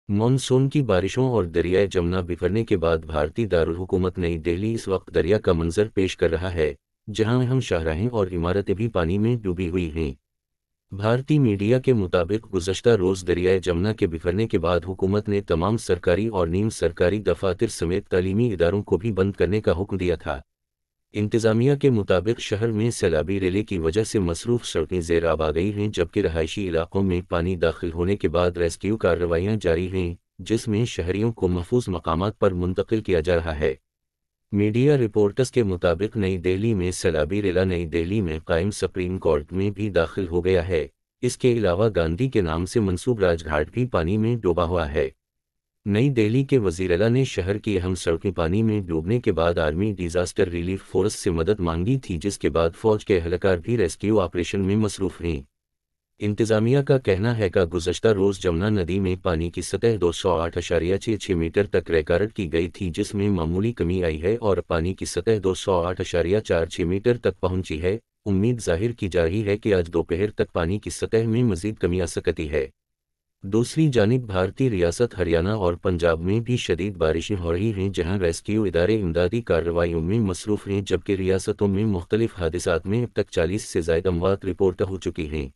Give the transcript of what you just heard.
Monsoon की बारिशों और दरियाए जमुना बिखरने के बाद भारतीय दारुल-हुकूमत नई दिल्ली इस वक्त दरिया का मंजर पेश कर रहा है, जहां अहम शाहराहें और इमारतें भी पानी में डूबी हुई हैं। भारतीय मीडिया के मुताबिक गुज़श्ता रोज़ दरियाए जमुना के बिखरने के बाद हुकूमत ने तमाम सरकारी और नीम सरकारी दफातर समेत तालीमी इदारों को भी बंद करने का हुक्म दिया था। इंतज़ामिया के मुताबिक शहर में सैलाबी रेले की वजह से मसरूफ़ सड़कें ज़ेर आब आ गई हैं, जबकि रहायशी इलाकों में पानी दाखिल होने के बाद रेस्क्यू कार्रवाइयाँ जारी हैं, जिसमें शहरियों को महफूज मकामात पर मुंतकिल किया जा रहा है। मीडिया रिपोर्ट्स के मुताबिक नई दिल्ली में सैलाबी रेला नई दिल्ली में कायम सुप्रीम कोर्ट में भी दाखिल हो गया है। इसके अलावा गांधी के नाम से मंसूब राजघाट भी पानी में डूबा हुआ है। नई दिल्ली के वज़ीर-ए-आला ने शहर की अहम सड़कें पानी में डूबने के बाद आर्मी डिजास्टर रिलीफ फोर्स से मदद मांगी थी, जिसके बाद फौज के एहलकार भी रेस्क्यू ऑपरेशन में मसरूफ़ हैं। इंतज़ामिया का कहना है कि गुज़श्ता रोज़ जमुना नदी में पानी की सतह 208.66 मीटर तक रिकॉर्ड की गई थी, जिसमें मामूली कमी आई है और पानी की सतह 208.46 मीटर तक पहुंची है। उम्मीद जाहिर की जा रही है कि आज दोपहर तक पानी की सतह में मज़ीद कमी आ सकती है। दूसरी जानिब भारतीय रियासत हरियाणा और पंजाब में भी शदीद बारिशें हो रही हैं, जहां रेस्क्यू इदारे इमदादी कार्रवाइयों में मसरूफ़ हैं, जबकि रियासतों में मुख्तलिफ हादसात में अब तक 40 से ज़ायद अमवात रिपोर्ट हो चुकी हैं।